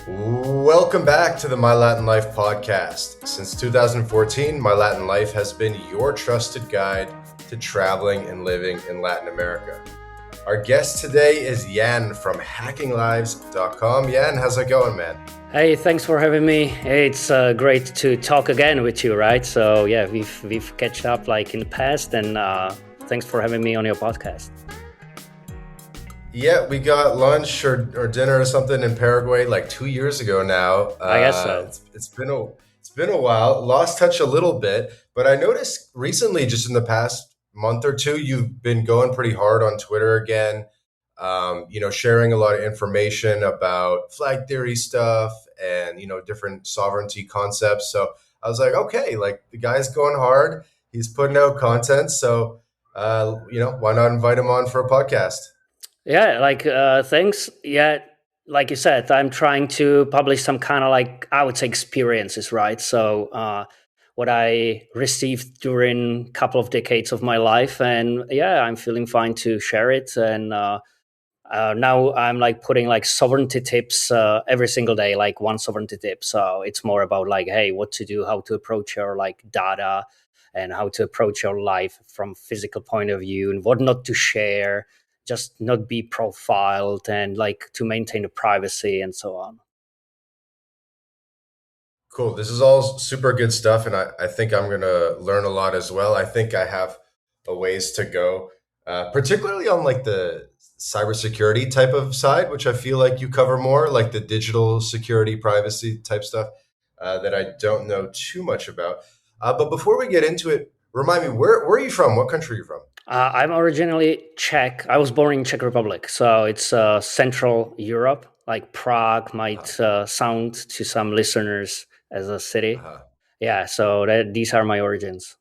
Welcome back to the My Latin Life podcast. Since 2014, My Latin Life has been your trusted guide to traveling and living in Latin America. Our guest today is Yan from hackinglives.com. Yan, how's it going, man? Hey, thanks for having me. It's great to talk again with you, right? So yeah, we've catched up like in the past, and thanks for having me on your podcast. Yeah, we got lunch or dinner or something in Paraguay like 2 years ago now. I guess so. It's been a while. Lost touch a little bit, but I noticed recently, just in the past month or two, you've been going pretty hard on Twitter again. Sharing a lot of information about flag theory stuff and different sovereignty concepts. So I was like, okay, like the guy's going hard. He's putting out content, so why not invite him on for a podcast? Yeah, thanks. Yeah, like you said, I'm trying to publish some kind of like, I would say, experiences, right? So what I received during a couple of decades of my life, and yeah, I'm feeling fine to share it. And now I'm like putting like sovereignty tips every single day, like one sovereignty tip. So it's more about like, hey, what to do, how to approach your like data, and how to approach your life from physical point of view, and what not to share, just not be profiled, and like to maintain the privacy and so on. Cool. This is all super good stuff, and I think I'm going to learn a lot as well. I think I have a ways to go, particularly on like the cybersecurity type of side, which I feel like you cover more, like the digital security, privacy type stuff that I don't know too much about. But before we get into it, remind me, where are you from? What country are you from? I'm originally Czech. I was born in Czech Republic, so it's Central Europe. Like Prague might sound to some listeners as a city. Uh-huh. Yeah, so these are my origins.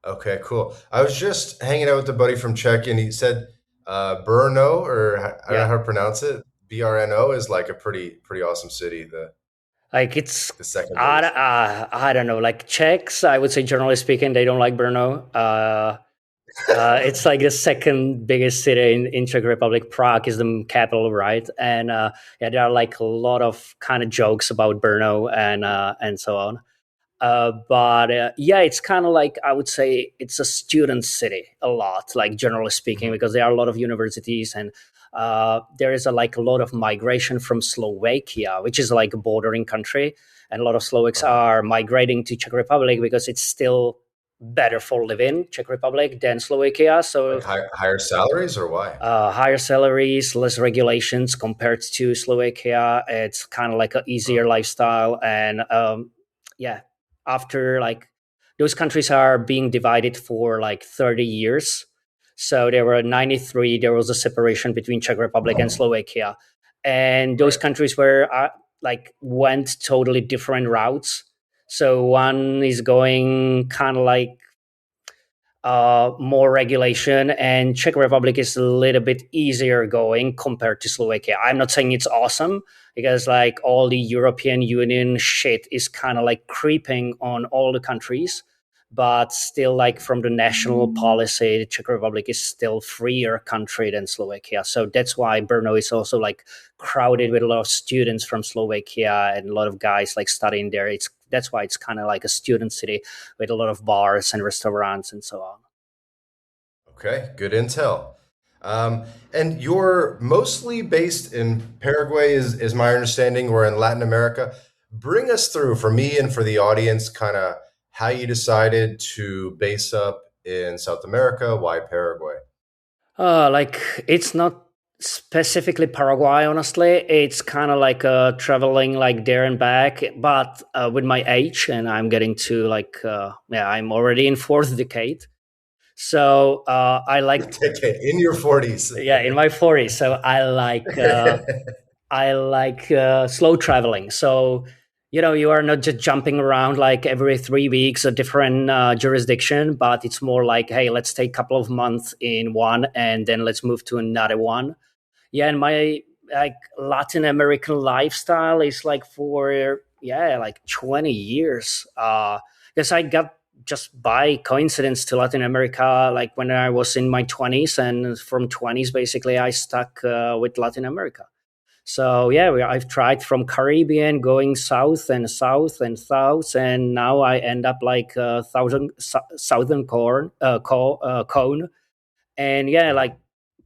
Okay, cool. I was just hanging out with a buddy from Czech, and he said Brno, or I don't know Yeah, how to pronounce it. BRNO is like a pretty awesome city. like it's The second biggest. I don't know. Like Czechs, I would say generally speaking, they don't like Brno. It's like the second biggest city in Czech Republic. Prague is the capital, right? And yeah, there are like a lot of kind of jokes about Brno and so on. But yeah, it's kind of like, I would say it's a student city a lot, like generally speaking, Mhm. because there are a lot of universities, and there is like a lot of migration from Slovakia, which is like a bordering country, and a lot of Slovaks Uh-huh. are migrating to Czech Republic because it's still better for living Czech Republic than Slovakia. Like So higher salaries, or why? higher salaries, less regulations compared to Slovakia. It's kind of like an easier Oh, lifestyle, and yeah, after like those countries are being divided for like 30 years. So there were 93. There was a separation between Czech Republic and Slovakia, and those right. countries were like went totally different routes. So one is going kind of like more regulation, and Czech Republic is a little bit easier going compared to Slovakia. I'm not saying it's awesome, because like all the European Union shit is kind of like creeping on all the countries, but still like from the national policy, the Czech Republic is still freer country than Slovakia. So that's why Brno is also like crowded with a lot of students from Slovakia, and a lot of guys like studying there. It's That's why it's kind of like a student city with a lot of bars and restaurants and so on. Okay, good intel. And you're mostly based in Paraguay, is my understanding, or in Latin America. Bring us through, for me and for the audience, kind of how you decided to base up in South America. Why Paraguay? Like it's not specifically Paraguay, honestly. It's kind of like traveling like there and back, but with my age, and I'm getting to like yeah, I'm already in fourth decade. So I like, Okay, in your 40s. yeah, in my 40s. So I like slow traveling. So, you are not just jumping around like every 3 weeks, a different jurisdiction, but it's more like, hey, let's take a couple of months in one, and then let's move to another one. Yeah, and my like Latin American lifestyle is like for, yeah, like 20 years. Because I got just by coincidence to Latin America like when I was in my 20s, and from 20s basically I stuck with Latin America. So yeah, I've tried from Caribbean going south and south and south, and now I end up like southern cone. And yeah, like Mhm.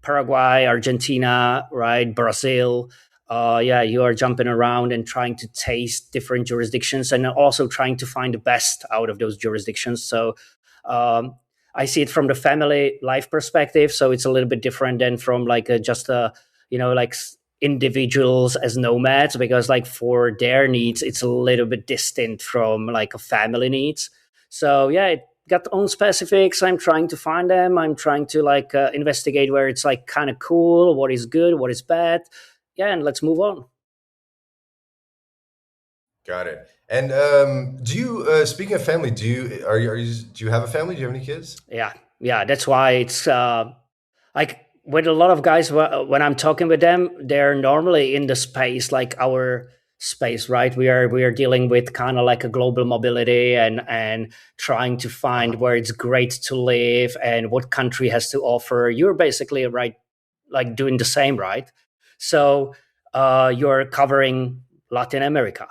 Paraguay, Argentina, right, Brazil. Yeah, you are jumping around and trying to taste different jurisdictions, and also trying to find the best out of those jurisdictions. So um, I see it from the family life perspective, so it's a little bit different than from like just like individuals as nomads, because like for their needs it's a little bit distant from like a family needs. So yeah, it got own specifics. I'm trying to find them. I'm trying to like investigate where it's like kind of cool, what is good, what is bad. Yeah, and let's move on. Got it. And do you, speaking of family, do you have a family? Do you have any kids? Yeah, yeah, that's why it's like with a lot of guys, when I'm talking with them, they're normally in the space like our space, right? We are dealing with kind of like a global mobility, and trying to find Uh-huh. where it's great to live and what country has to offer. You're basically right, like doing the same, right? So you're covering Latin America,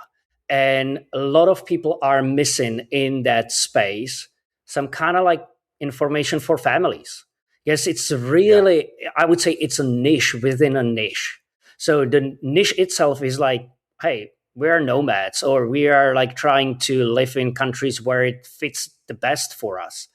and a lot of people are missing in that space some kind of like information for families. Yes, it's Yeah. really, I would say it's a niche within a niche. So the niche itself is like, hey, we are nomads, or we are like trying to live in countries where it fits the best for us.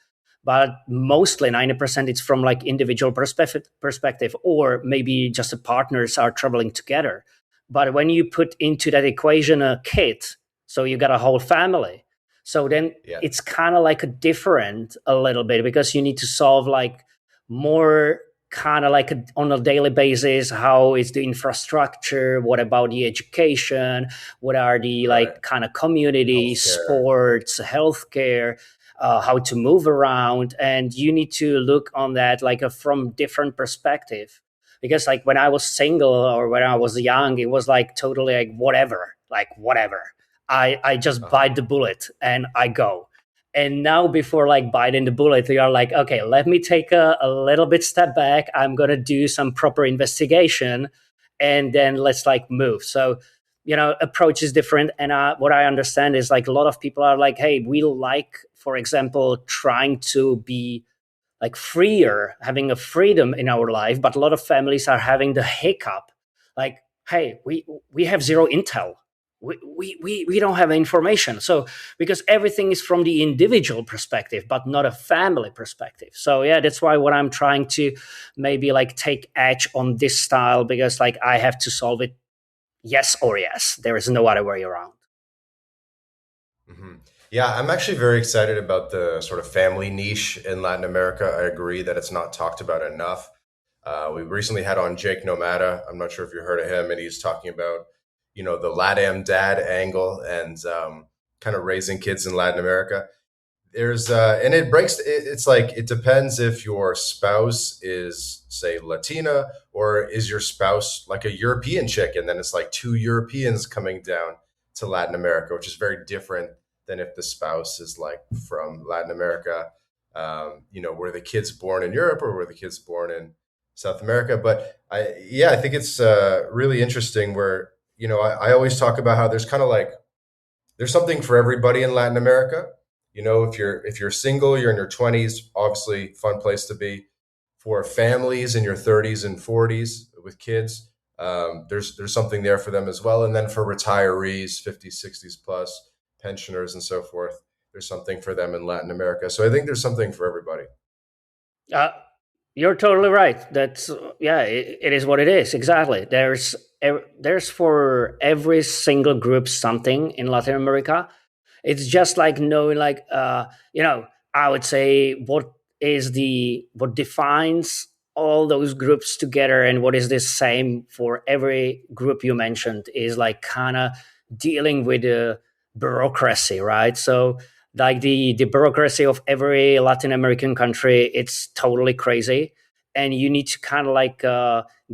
But mostly 90% it's from like individual perspective, or maybe just the partners are traveling together. But when you put into that equation a kid, so you got a whole family, so then Yeah. it's kind of like a different a little bit, because you need to solve like more kind of like on a daily basis, how is the infrastructure, what about the education, what are the Right. like kind of community Healthcare. sports, healthcare, how to move around. And you need to look on that like from different perspective, because like when I was single or when I was young, it was like totally like whatever, I just Uh-huh. bite the bullet and I go. And now before like biting the bullet, you are like, okay, let me take a little bit step back. I'm gonna do some proper investigation, and then let's like move. So approach is different. And what I understand is like a lot of people are like, hey, we like, for example, trying to be like freer, having a freedom in our life, but a lot of families are having the hiccup, like, hey, we have zero intel. We don't have information. So because everything is from the individual perspective, but not a family perspective. So yeah, that's why what I'm trying to maybe like take edge on this style, because like I have to solve it yes or yes. There is no other way around. Hmm. Yeah, I'm actually very excited about the sort of family niche in Latin America. I agree that it's not talked about enough. We recently had on Jake Nomada. I'm not sure if you heard of him, and he's talking about, the LATAM dad angle and kind of raising kids in Latin America. There's and it's like it depends if your spouse is, say, Latina, or is your spouse like a European chick, and then it's like two Europeans coming down to Latin America, which is very different than if the spouse is like from Latin America. Were the kids born in Europe, or were the kids born in South America? But I think it's really interesting where, I always talk about how there's kind of like there's something for everybody in Latin America. If you're single, you're in your 20s, obviously fun place to be. For families in your 30s and 40s with kids, there's something there for them as well. And then for retirees, 50s, 60s plus, pensioners and so forth, there's something for them in Latin America. So I think there's something for everybody. Uh, you're totally right. That's yeah, it is what it is. Exactly. There's for every single group something in Latin America. It's just like knowing, like I would say what defines all those groups together, and what is the same for every group you mentioned is like kind of dealing with the bureaucracy, right? So like the bureaucracy of every Latin American country, it's totally crazy, and you need to kind of like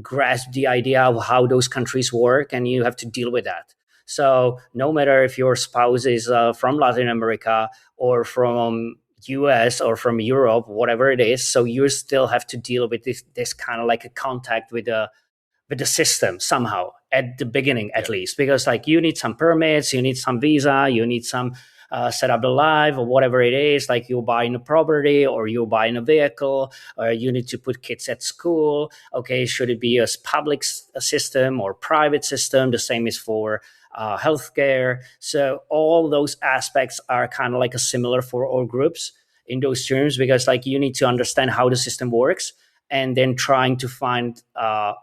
grasp the idea of how those countries work, and you have to deal with that. So no matter if your spouse is from Latin America or from US or from Europe, whatever it is, so you still have to deal with this kind of like a contact with the system somehow. at the beginning Yeah. at least, because like you need some permits, you need some visa, you need some set up the live or whatever it is, like you're buying a property or you're buying a vehicle, or you need to put kids at school. Okay, should it be a public system or private system? The same is for healthcare. So all those aspects are kind of like a similar for all groups in those terms, because like you need to understand how the system works, and then trying to find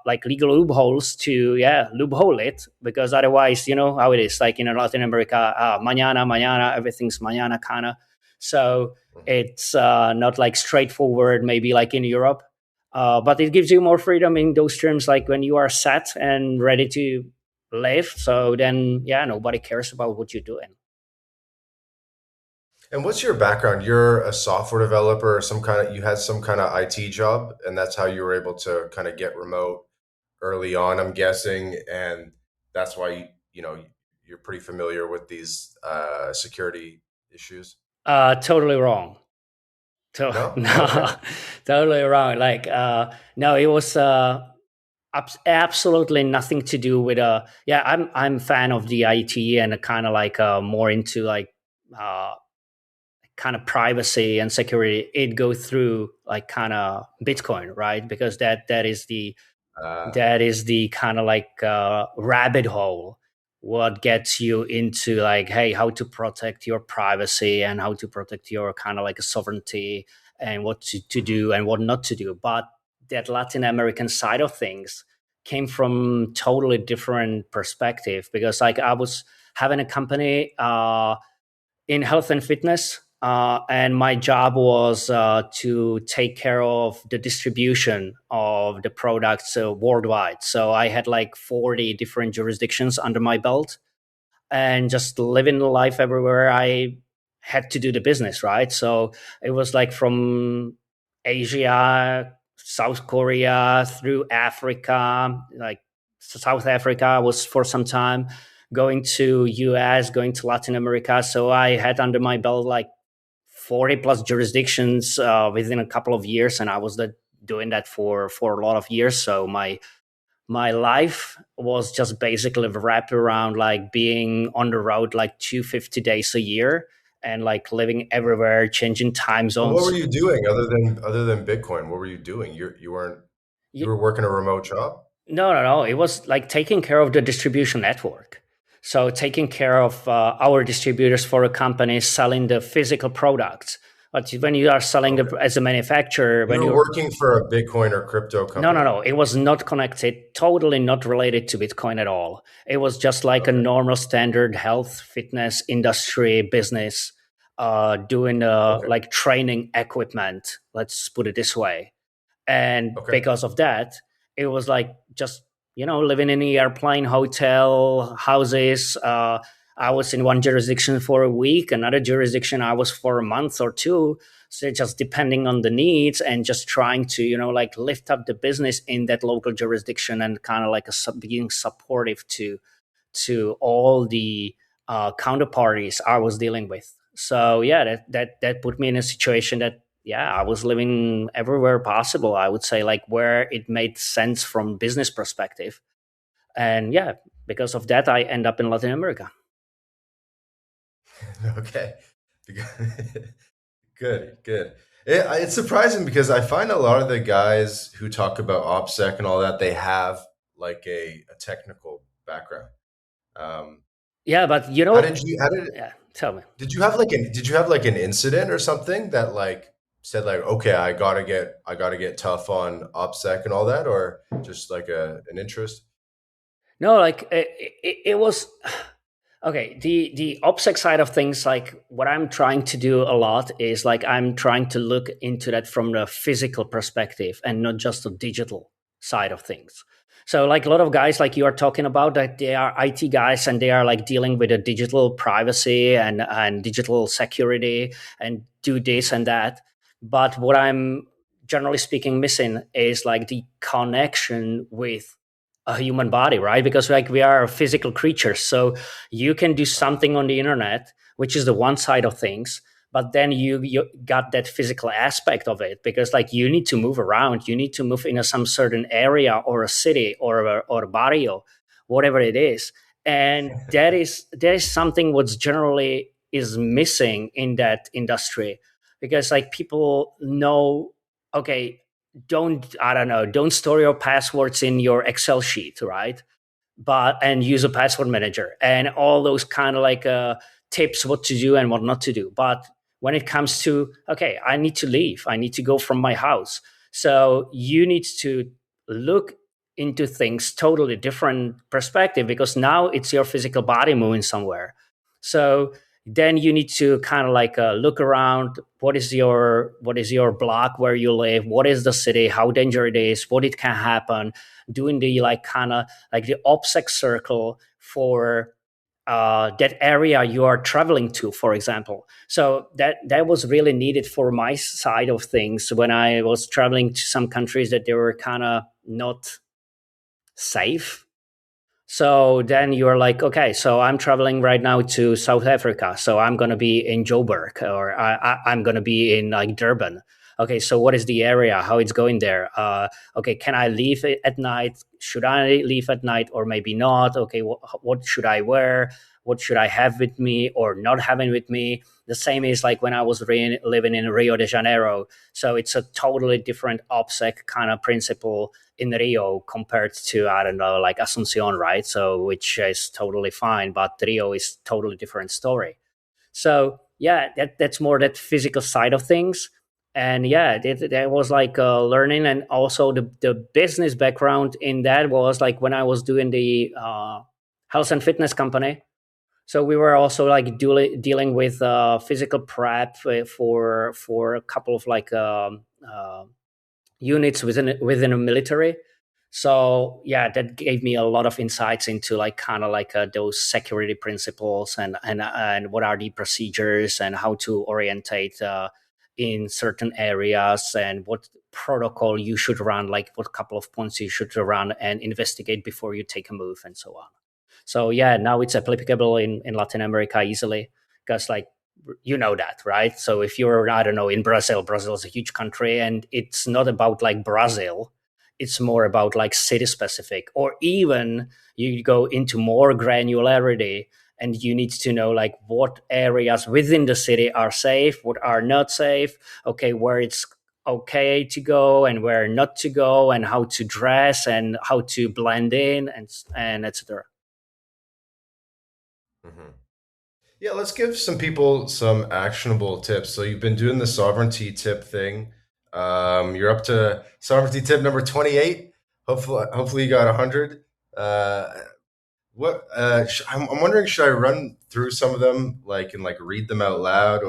like legal loopholes to loophole it, because otherwise you know how it is, like in Latin America, mañana everything's mañana kind of. So Mhm. it's not like straightforward maybe like in Europe, but it gives you more freedom in those terms, like when you are set and ready to live. So then nobody cares about what you're doing. And what's your background? You're a software developer or some kind of, you had some kind of IT job, and that's how you were able to kind of get remote early on, I'm guessing. And that's why you're pretty familiar with these security issues. Totally wrong. No? Okay. No, totally wrong. Like, no, it was absolutely nothing to do with I'm fan of the IT and kind of like more into like uh kind of privacy and security. It go through like kind of Bitcoin, right? Because Uh, that is the kind of like rabbit hole what gets you into like, hey, how to protect your privacy and how to protect your kind of like sovereignty, and what to mhm, do and what not to do. But that Latin American side of things came from totally different perspective, because like I was having a company in health and fitness. And my job was to take care of the distribution of the products worldwide. So I had like 40 different jurisdictions under my belt, and just living life everywhere I had to do the business, right? So it was like from Asia, South Korea, through Africa, like South Africa was for some time, going to US, going to Latin America. So I had under my belt like 40 plus jurisdictions within a couple of years, and I was doing that for a lot of years. So my life was just basically wrapped around like being on the road like 250 days a year, and like living everywhere, changing time but what were zones. you doing other than Bitcoin? What were you doing? You weren't, you were working a remote job? No. It was like taking care of the distribution network. So taking care of our distributors for a company selling the physical products. But when you are selling Okay. as a manufacturer, You when were you're working for a Bitcoin or crypto company? no, it was not connected, totally not related to Bitcoin at all. It was just like a Okay. normal standard health, fitness industry business, doing Okay. like training equipment. Let's put it this way. And Okay. because of that, it was like just living in the airplane, hotel, houses. I was in one jurisdiction for a week, another jurisdiction I was for a month or two. So just depending on the needs, and just trying to like lift up the business in that local jurisdiction, and kind of like being supportive to all the counterparties I was dealing with. So yeah, that put me in a situation that I was living everywhere possible. I would say, like, where it made sense from business perspective, and because of that, I end up in Latin America. Okay. Good, good. It's surprising because I find a lot of the guys who talk about OPSEC and all that, they have like a technical background. Um, Yeah, but how did you, how did, yeah. Tell me. did you have like an incident or something that like said like, okay, I gotta get tough on OPSEC and all that, or just like an interest? No, like it was okay. The OPSEC side of things, like what I'm trying to do a lot is like I'm trying to look into that from the physical perspective and not just the digital side of things. So like a lot of guys like you are talking about, that they are IT guys and they are like dealing with the digital privacy and digital security and do this and that. But what I'm generally speaking missing is like the connection with a human body, right? Because like we are physical creatures, so you can do something on the internet, which is the one side of things, but then you got that physical aspect of it, because like you need to move around, you need to move in some certain area or a city or a barrio whatever it is. And that is something what's generally is missing in that industry, because like people know, okay, don't store your passwords in your Excel sheet, right? But and use a password manager and all those kind of like tips what to do and what not to do. But when it comes to, okay, I need to leave, I need to go from my house, so you need to look into things totally different perspective, because now it's your physical body moving somewhere. So then you need to kind of like look around, what is your block where you live, what is the city, how dangerous it is, what it can happen, doing the like kind of like the OPSEC circle for that area you are traveling to, for example. So that was really needed for my side of things when I was traveling to some countries that they were kind of not safe. So then you're like, okay, so I'm traveling right now to South Africa. So I'm going to be in Joburg, or I'm going to be in like Durban. Okay, so what is the area? How it's going there? Okay, can I leave it at night? Should I leave at night or maybe not? Okay, what should I wear? What should I have with me or not having with me? The same is like when I was living in Rio de Janeiro. So it's a totally different OPSEC kind of principle in Rio compared to, I don't know, like Asuncion, right? So which is totally fine, but Rio is totally different story. So yeah, that's more that physical side of things. And yeah, that was like learning, and also the business background in that was like when I was doing the health and fitness company. So we were also like dealing with physical prep for a couple of like units within a military. So yeah, that gave me a lot of insights into like kind of like those security principles, and what are the procedures and how to orientate in certain areas, and what protocol you should run, like what couple of points you should run and investigate before you take a move, and so on. So yeah, now it's applicable in Latin America easily, because like you know that, right? So if you're, I don't know, in Brazil is a huge country, and it's not about like Brazil, it's more about like city specific, or even you go into more granularity, and you need to know like what areas within the city are safe, what are not safe, okay, where it's okay to go and where not to go, and how to dress and how to blend in, and etc. Mhm. Yeah, let's give some people some actionable tips. So you've been doing the sovereignty tip thing. You're up to sovereignty tip number 28. Hopefully you got 100. Uh, I'm wondering, should I run through some of them, like and like read them out loud,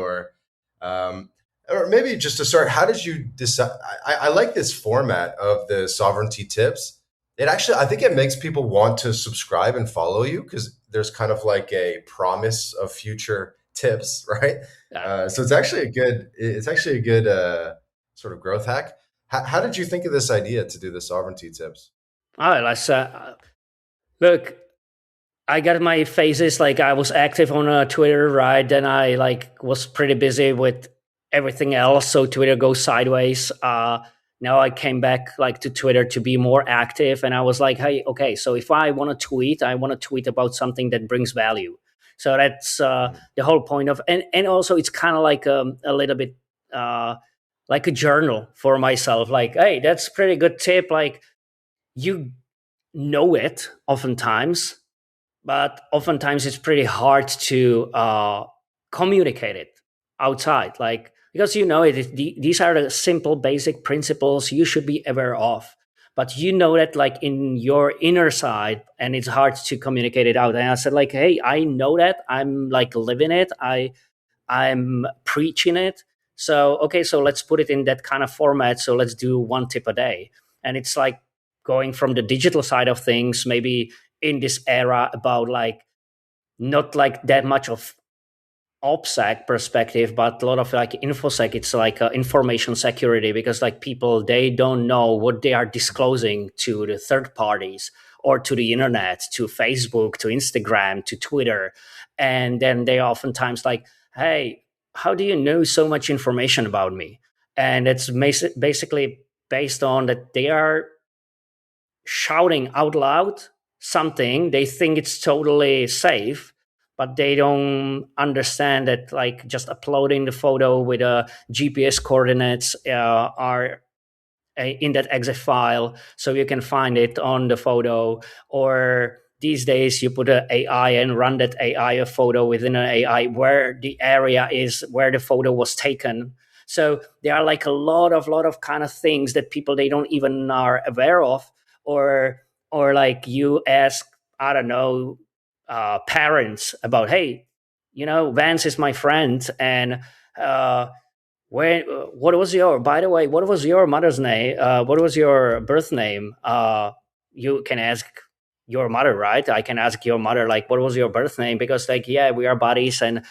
um, or maybe just to start, how did you decide? I like this format of the sovereignty tips. It actually, I think it makes people want to subscribe and follow you because there's kind of like a promise of future tips, right? Yeah. So it's actually a good sort of growth hack. How did you think of this idea to do the sovereignty tips? All right, let's look. I got my phases, like I was active on Twitter, right? Then I like was pretty busy with everything else, so Twitter goes sideways. Now I came back like to Twitter to be more active, and I was like, hey, okay, so if I want to tweet, I want to tweet about something that brings value. So that's the whole point of, and also it's kind of like a little bit uh, like a journal for myself. Like, hey, that's a pretty good tip. Like you know it oftentimes, but oftentimes it's pretty hard to communicate it outside, like because you know these are the simple basic principles you should be aware of, but you know that like in your inner side, and it's hard to communicate it out. And I said like, hey, I know that, I'm like living it, I'm preaching it. So, okay, so let's put it in that kind of format. So let's do one tip a day. And it's like going from the digital side of things, maybe in this era about like not like that much of OPSEC perspective, but a lot of like infosec. It's like information security, because like people, they don't know what they are disclosing to the third parties or to the internet, to Facebook, to Instagram, to Twitter. And then they oftentimes like, hey, how do you know so much information about me? And it's basically based on that they are shouting out loud something, they think it's totally safe, but they don't understand that like just uploading the photo with a GPS coordinates are in that exe file, so you can find it on the photo. Or these days you put an AI and run that AI a photo within an AI where the area is where the photo was taken. So there are like a lot of kind of things that people they don't even are aware of. or or like you ask, I don't know, parents about, hey, Vance is my friend, and uh when what was your by the way, what was your mother's name? What was your birth name? You can ask your mother, right? I can ask your mother like, what was your birth name? Because like, yeah, we are buddies, and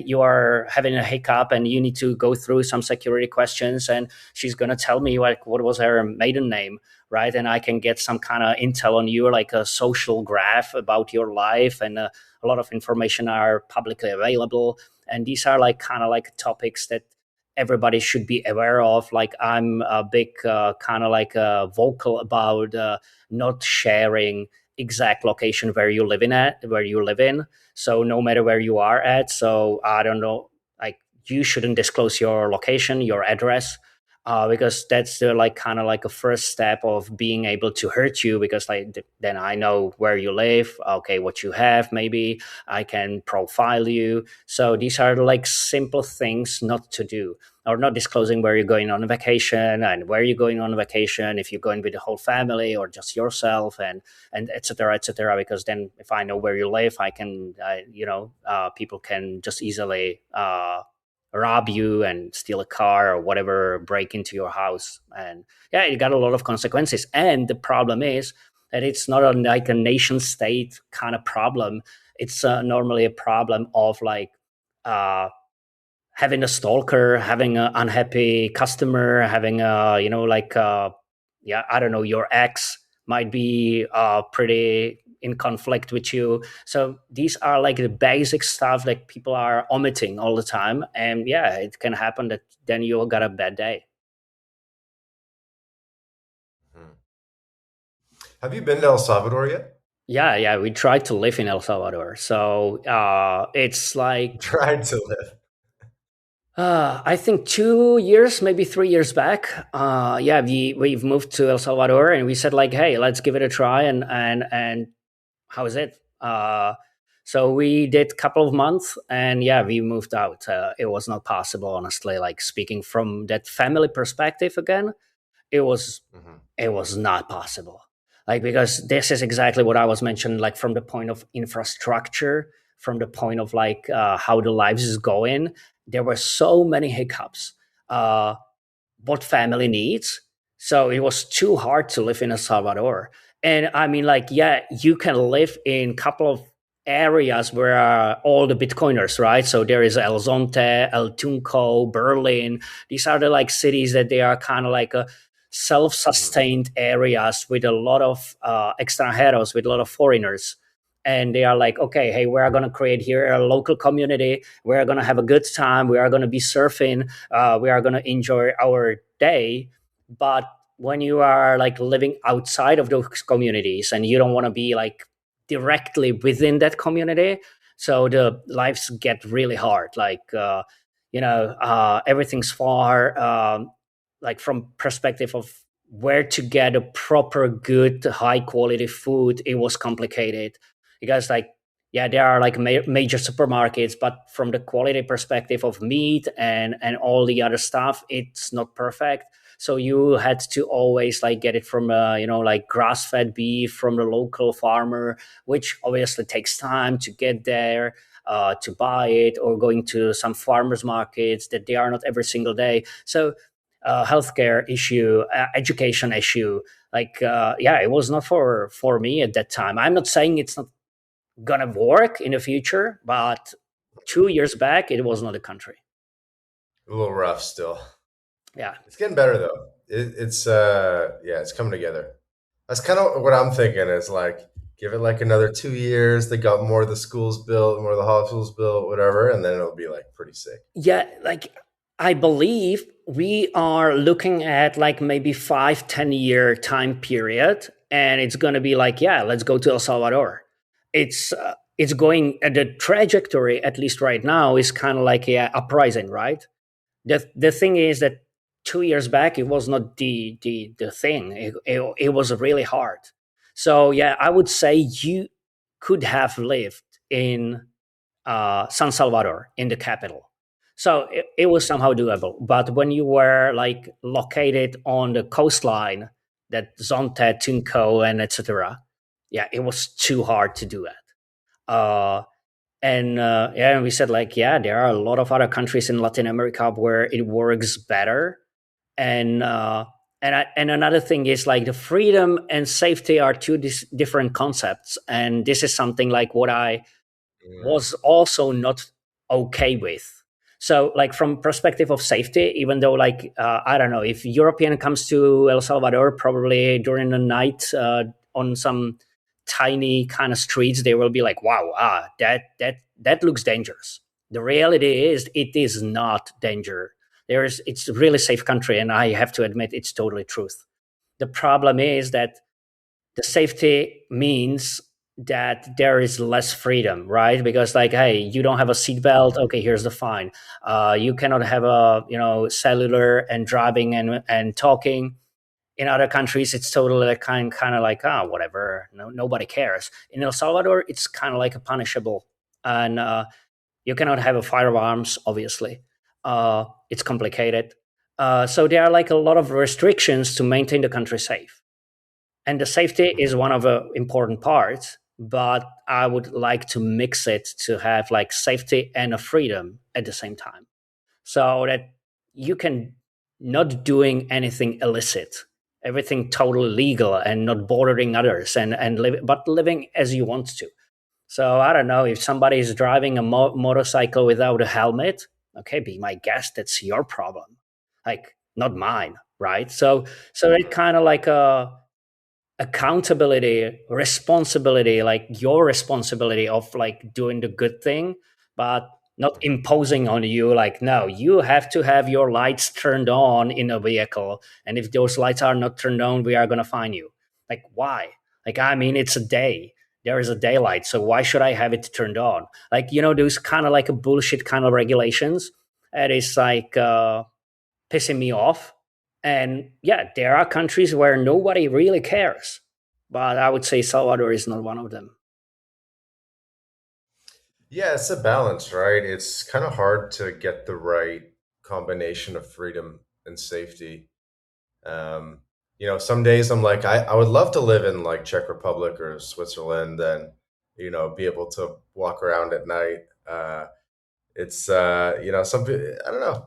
you are having a hiccup and you need to go through some security questions, and she's gonna tell me like what was her maiden name, right? And I can get some kind of intel on you, like a social graph about your life, and a lot of information are publicly available. And these are like kind of like topics that everybody should be aware of. Like I'm a big kind of like vocal about not sharing exact location where you live in. So no matter where you are at, so I don't know, like you shouldn't disclose your location, your address. Because that's the like kind of like a first step of being able to hurt you, because like then I know where you live, okay, what you have, maybe I can profile you. So these are like simple things not to do, or not disclosing where you're going on a vacation and where you're going on a vacation, if you're going with the whole family or just yourself, and etc etc. Because then if I know where you live, I can people can just easily rob you and steal a car or whatever, break into your house. And yeah, it got a lot of consequences. And the problem is that it's not like a nation state kind of problem. It's normally a problem of like uh, having a stalker, having an unhappy customer, having a, yeah, I don't know, your ex might be pretty in conflict with you. So these are like the basic stuff that people are omitting all the time. And yeah, it can happen that then you got a bad day. Hmm. Have you been to El Salvador yet? Yeah, yeah, we tried to live in El Salvador. So it's like Tried to live. I think 2 years, maybe 3 years back. Yeah, we've moved to El Salvador, and we said like, hey, let's give it a try. And how is it? So we did a couple of months, and yeah, we moved out. It was not possible, honestly. Like speaking from that family perspective again, it was Hmm. it was not possible, like because this is exactly what I was mentioning, like from the point of infrastructure, from the point of like how the lives is going, there were so many hiccups. uh, what family needs. So it was too hard to live in El Salvador. And I mean, like, yeah, you can live in a couple of areas where are all the Bitcoiners, right? So there is El Zonte, El Tunco, Berlin. These are the like cities that they are kind of like a Hmm. self-sustained areas with a lot of extranjeros, with a lot of foreigners. And they are like, okay, hey, we're going to create here a local community. We're going to have a good time. We are going to be surfing. We are going to enjoy our day. But when you are like living outside of those communities and you don't want to be like directly within that community, so the lives get really hard. Like everything's far. Like from perspective of where to get a proper, good, high quality food, it was complicated because like yeah, there are like major supermarkets, but from the quality perspective of meat and all the other stuff, it's not perfect. So you had to always like get it from like grass fed beef from the local farmer, which obviously takes time to get there, to buy it, or going to some farmers markets that they are not every single day. So healthcare issue, education issue, like yeah, it was not for me at that time. I'm not saying it's not gonna work in the future, but 2 years back, it was not a country. A little rough still. Yeah, It's getting better though. Yeah, it's coming together. That's kind of what I'm thinking is like give it like another 2 years. They got more of the schools built, more of the hospitals built, whatever, and then it'll be like pretty sick. yeah. Like I believe we are looking at like maybe 5, 10 year time period. and it's going to be like, yeah, let's go to El Salvador. It's going, the trajectory, at least right now, is kind of like a uprising, right? The thing is that 2 years back, it was not the thing. It was really hard. So yeah, I would say you could have lived in San Salvador, in the capital. So it was somehow doable. But when you were like located on the coastline, that Zonte, Tunco, and etc., yeah, it was too hard to do that. And yeah, and we said like, yeah, there are a lot of other countries in Latin America where it works better. And another thing is like the freedom and safety are two different concepts, and this is something like what I Mm, was also not okay with. So like from perspective of safety, even though like I don't know, if European comes to El Salvador probably during the night on some tiny kind of streets, they will be like, wow, that looks dangerous. The reality is it is not danger. It's a really safe country, and I have to admit it's totally truth. The problem is that the safety means that there is less freedom, right? Because like, hey, you don't have a seatbelt. Okay, here's the fine. You cannot have a cellular and driving and talking. In other countries, it's totally like kind of like whatever. No, nobody cares. In El Salvador, it's kind of like a punishable, and you cannot have a firearms. Obviously, it's complicated. So there are like a lot of restrictions to maintain the country safe, and the safety is mhm. one of the important parts, but I would like to mix it to have like safety and a freedom at the same time, so that you can not doing anything illicit, everything totally legal and not bothering others, and live, but living as you want to. So I don't know, if somebody is driving a motorcycle without a helmet, okay, be my guest, that's your problem, like not mine, right? So it kind of like a accountability, responsibility, like your responsibility of like doing the good thing, but not imposing on you like, no, you have to have your lights turned on in a vehicle, and if those lights are not turned on, we are going to fine you. Like, why? Like, I mean, it's a day, there is a daylight, so why should I have it turned on? Like, those kind of like a bullshit kind of regulations, that is like pissing me off. And yeah, there are countries where nobody really cares, but I would say Salvador is not one of them. Yeah, it's a balance, right? It's kind of hard to get the right combination of freedom and safety. Um, some days I'm like, I would love to live in like Czech Republic or Switzerland and, be able to walk around at night. It's I don't know.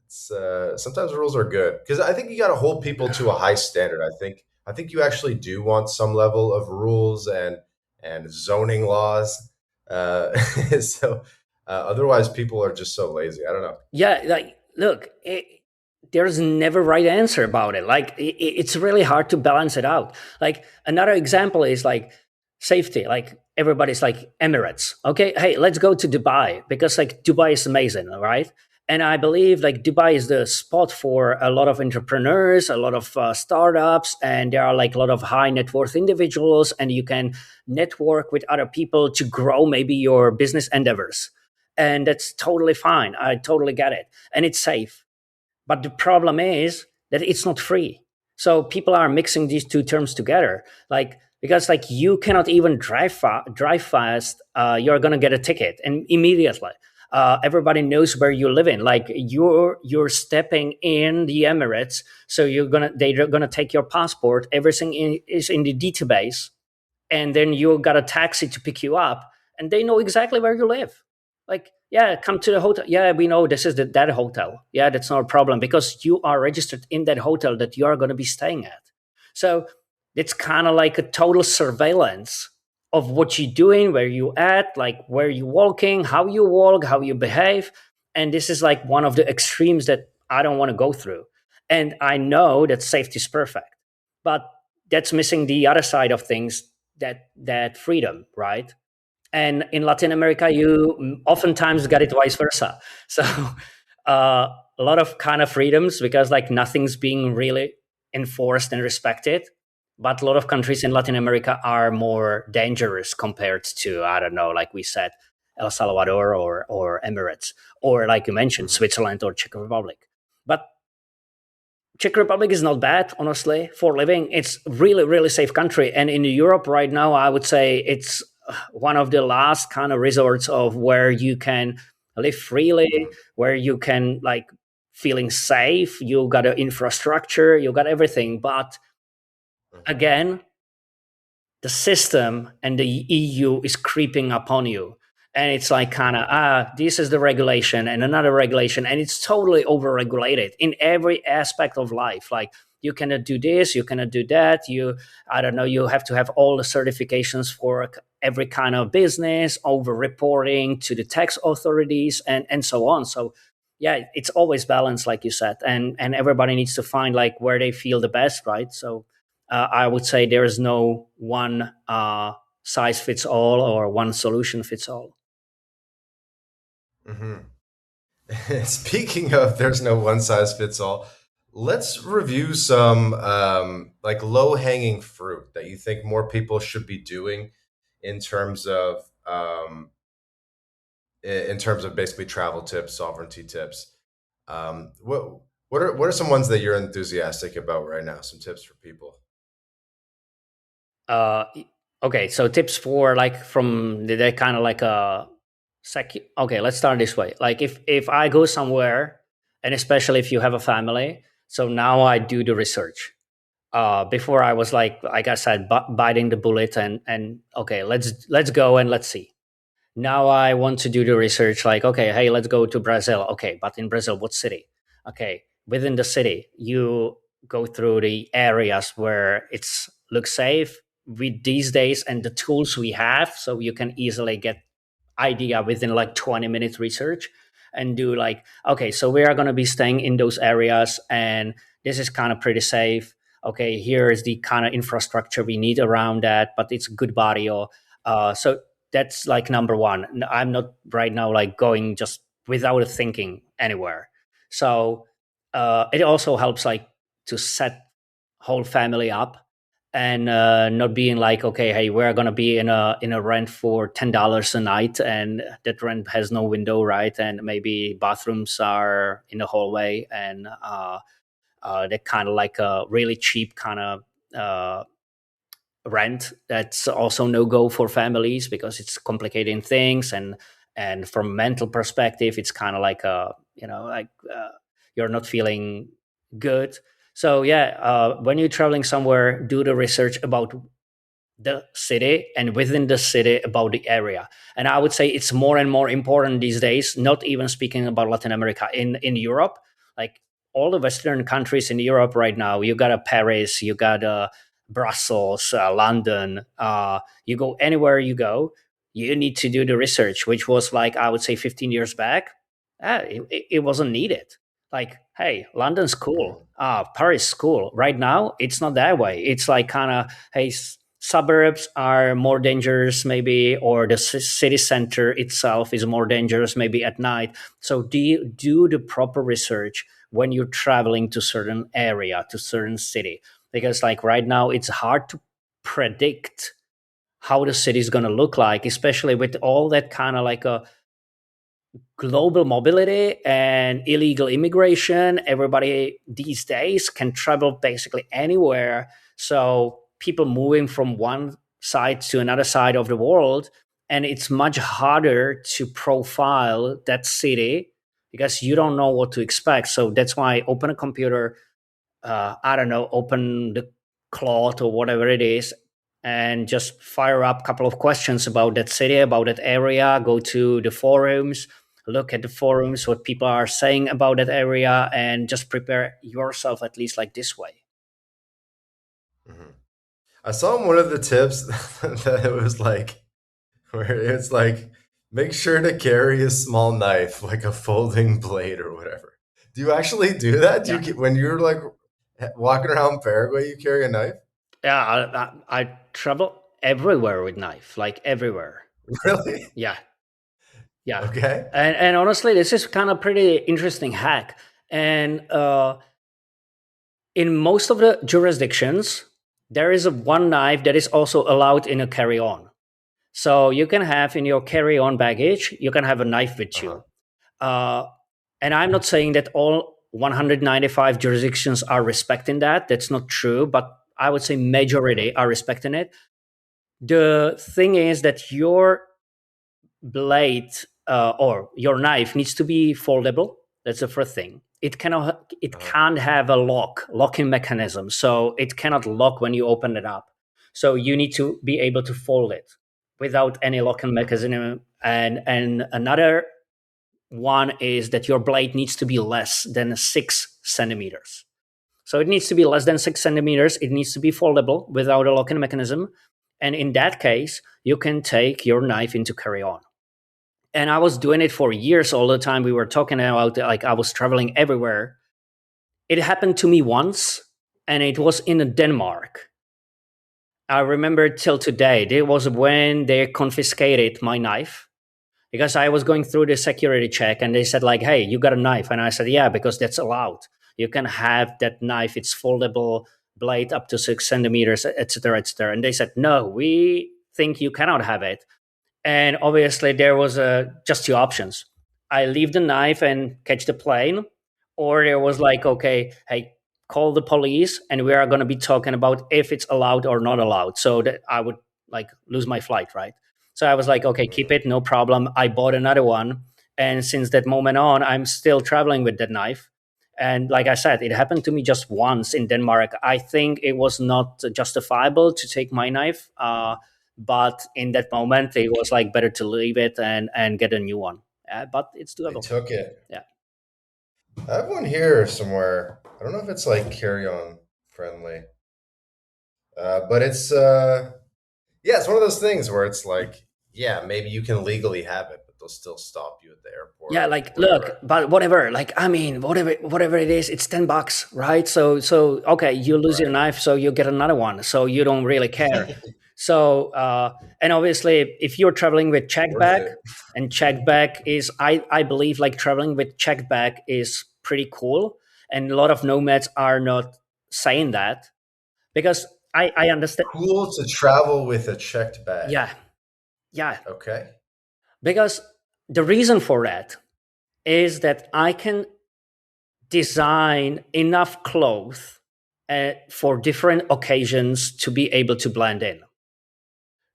Sometimes rules are good because I think you got to hold people to a high standard. I think you actually do want some level of rules and zoning laws. So otherwise, people are just so lazy. I don't know. Yeah, like, look, there's never right answer about it. Like, it's really hard to balance it out. Like, another example is like safety. Like, everybody's like Emirates. Okay, hey, let's go to Dubai because like Dubai is amazing, right? And I believe like Dubai is the spot for a lot of entrepreneurs, a lot of startups, and there are like a lot of high net worth individuals, and you can network with other people to grow maybe your business endeavors, and that's totally fine. I totally get it, and it's safe. But the problem is that it's not free. So people are mixing these two terms together, like, because like you cannot even drive fast. You're gonna get a ticket, and immediately. Everybody knows where you live in. Like, you're stepping in the Emirates, so they're gonna take your passport. Everything is in the database, and then you got a taxi to pick you up, and they know exactly where you live. Like, yeah, come to the hotel. Yeah, we know this is that hotel. Yeah, that's not a problem because you are registered in that hotel that you are going to be staying at. So it's kind of like a total surveillance of what you're doing, where you at, like where you walking, how you walk, how you behave. And this is like one of the extremes that I don't want to go through. And I know that safety is perfect, but that's missing the other side of things, that freedom, right? And in Latin America, you oftentimes get it vice versa. So a lot of kind of freedoms because like nothing's being really enforced and respected, but a lot of countries in Latin America are more dangerous compared to, I don't know, like we said, El Salvador or Emirates, or like you mentioned, Hmm. Switzerland or Czech Republic. But Czech Republic is not bad, honestly, for living. It's really, really safe country. And in Europe right now, I would say it's one of the last kind of resorts of where you can live freely, Hmm. where you can like feeling safe. You got an infrastructure, you got everything. But Hmm. again, the system and the EU is creeping upon you. And it's like kind of, this is the regulation and another regulation. And it's totally overregulated in every aspect of life. Like you cannot do this, you cannot do that. I don't know, you have to have all the certifications for every kind of business, over reporting to the tax authorities and so on. So yeah, it's always balanced, like you said. And everybody needs to find like where they feel the best, right? So I would say there is no one size fits all or one solution fits all. Hmm. Speaking of, there's no one size fits all. Let's review some like low hanging fruit that you think more people should be doing in terms of in terms of basically travel tips, sovereignty tips. What are some ones that you're enthusiastic about right now? Some tips for people. Uh, okay, so tips for like from the kind of like a Okay, let's start this way. Like if I go somewhere, and especially if you have a family, so now I do the research. Before I was like I said, biting the bullet and okay, let's go and let's see. Now I want to do the research like, okay, hey, let's go to Brazil. Okay, but in Brazil, what city? Okay, within the city, you go through the areas where it's looks safe with these days and the tools we have, so you can easily get idea within like 20 minutes research and do like, okay, so we are going to be staying in those areas and this is kind of pretty safe. Okay, here is the kind of infrastructure we need around that, but it's a good barrio. So that's like number one. I'm not right now like going just without thinking anywhere. So it also helps like to set whole family up and not being like, okay, hey, we're gonna be in a rent for $10 a night, and that rent has no window, right? And maybe bathrooms are in the hallway, and they're kind of like a really cheap kind of rent. That's also no go for families because it's complicating things, and from mental perspective, it's kind of like a like you're not feeling good. So yeah, when you're traveling somewhere, do the research about the city and within the city about the area. And I would say it's more and more important these days, not even speaking about Latin America, in Europe. Like all the western countries in Europe right now, you got a Paris, you got a Brussels, London, you go anywhere you go, you need to do the research, which was like, I would say 15 years back, it wasn't needed. Like, hey, London's cool, Hmm. Paris is cool. Right now it's not that way. It's like kind of, hey, suburbs are more dangerous maybe, or the city center itself is more dangerous maybe at night. So do the proper research when you're traveling to certain area, to certain city, because like right now it's hard to predict how the city is going to look like, especially with all that kind of like a global mobility and illegal immigration. Everybody these days can travel basically anywhere. So people moving from one side to another side of the world. And it's much harder to profile that city because you don't know what to expect. So that's why open a computer, I don't know, open the cloth or whatever it is, and just fire up a couple of questions about that city, about that area. Go to the forums, look at the forums, what people are saying about that area, and just prepare yourself at least like this way. Hmm. I saw one of the tips that it was like where it's like make sure to carry a small knife, like a folding blade or whatever. Do you actually do that? Do Yeah, when you're like walking around Paraguay, you carry a knife? yeah. I travel everywhere with knife, like everywhere. Really? Yeah, yeah. Okay. And honestly, this is kind of pretty interesting hack. And in most of the jurisdictions, there is a one knife that is also allowed in a carry-on. So you can have in your carry-on baggage, you can have a knife with Uh-huh. you. Uh, and I'm not saying that all 195 jurisdictions are respecting that. That's not true, but I would say Uh-huh. majority are respecting it. The thing is that your blade or your knife needs to be foldable. That's the first thing. It Uh-huh. can't have a locking mechanism, so it cannot lock when you open it up. So you need to be able to fold it without any locking mechanism. And another one is that your blade needs to be less than 6 centimeters. So it needs to be less than 6 centimeters. It needs to be foldable without a locking mechanism. And in that case, you can take your knife into carry on. And I was doing it for years all the time. We were talking about like I was traveling everywhere. It happened to me once, and it was in Denmark. I remember till today. It was when they confiscated my knife because I was going through the security check and they said like, "Hey, you got a knife?" And I said, "Yeah, because that's allowed. You can have that knife. It's foldable blade up to 6 centimeters, etc., etc." And they said, "No, we think you cannot have it." And obviously, there was just two options: I leave the knife and catch the plane, or there was like, "Okay, hey, call the police, and we are going to be talking about if it's allowed or not allowed." So that I would like lose my flight, right? So I was like, "Okay, keep Mhm. it, no problem." I bought another one, and since that moment on, I'm still traveling with that knife. And like I said, it happened to me just once in Denmark. I think it was not justifiable to take my knife. But in that moment, it was like better to leave it and get a new one. But it's They doable. took it. Yeah, I have one here somewhere. I don't know if it's like carry-on friendly, but yeah, it's one of those things where it's like, yeah, maybe you can legally have it, but they'll still stop you at the airport yeah. or Like, look, whatever. but whatever. Like, I mean, whatever it is, it's $10, right? So okay, you lose your Right. knife, so you get another one. So you don't really care. So and obviously, if you're traveling with checked Worth bag, it. and checked bag is, I believe, like traveling with checked bag is pretty cool, and a lot of nomads are not saying that because I understand. Cool to travel with a checked bag. Yeah, yeah. Okay. Because the reason for that is that I can design enough clothes for different occasions to be able to blend in.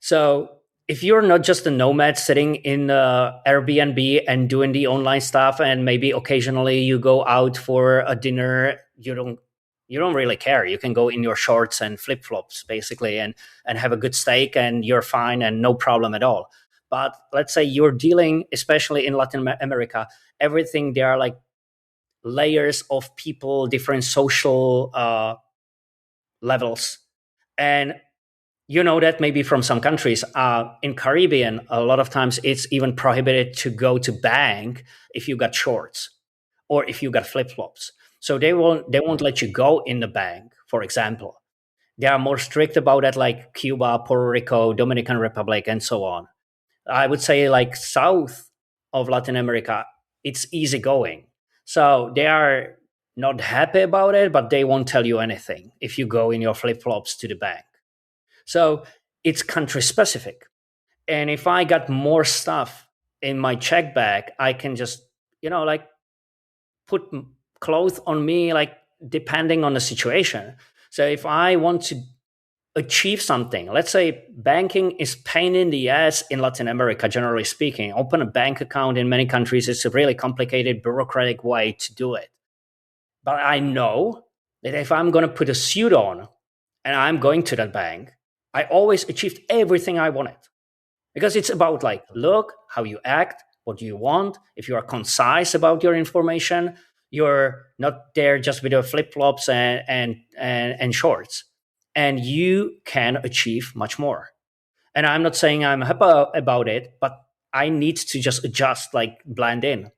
So if you're not just a nomad sitting in Airbnb and doing the online stuff, and maybe occasionally you go out for a dinner, you don't really care. You can go in your shorts and flip flops basically, and have a good steak, and you're fine and no problem at all. But let's say you're dealing, especially in Latin America, everything there are like layers of people, different social levels, and you know that maybe from some countries in Caribbean, a lot of times it's even prohibited to go to bank if you got shorts or if you got flip-flops. So they won't Mhm. let you go in the bank, for example. They are more strict about that, like Cuba, Puerto Rico, Dominican Republic, and so on. I would say like south of Latin America, it's easygoing. So they are not happy about it, but they won't tell you anything if you go in your flip-flops to the bank. So it's country specific. And if I got more stuff in my check bag, I can just, like put clothes on me, like depending on the situation. So if I want to achieve something, let's say banking is pain in the ass in Latin America, generally speaking. Open a bank account in many countries, it's a really complicated bureaucratic way to do it. But I know that if I'm going to put a suit on and I'm going to that bank, I always achieved everything I wanted because it's about like look how you act, what do you want. If you are concise about your information, you're not there just with your flip-flops and shorts, and you can achieve much more. And I'm not saying I'm happy about it, but I need to just adjust, like blend in.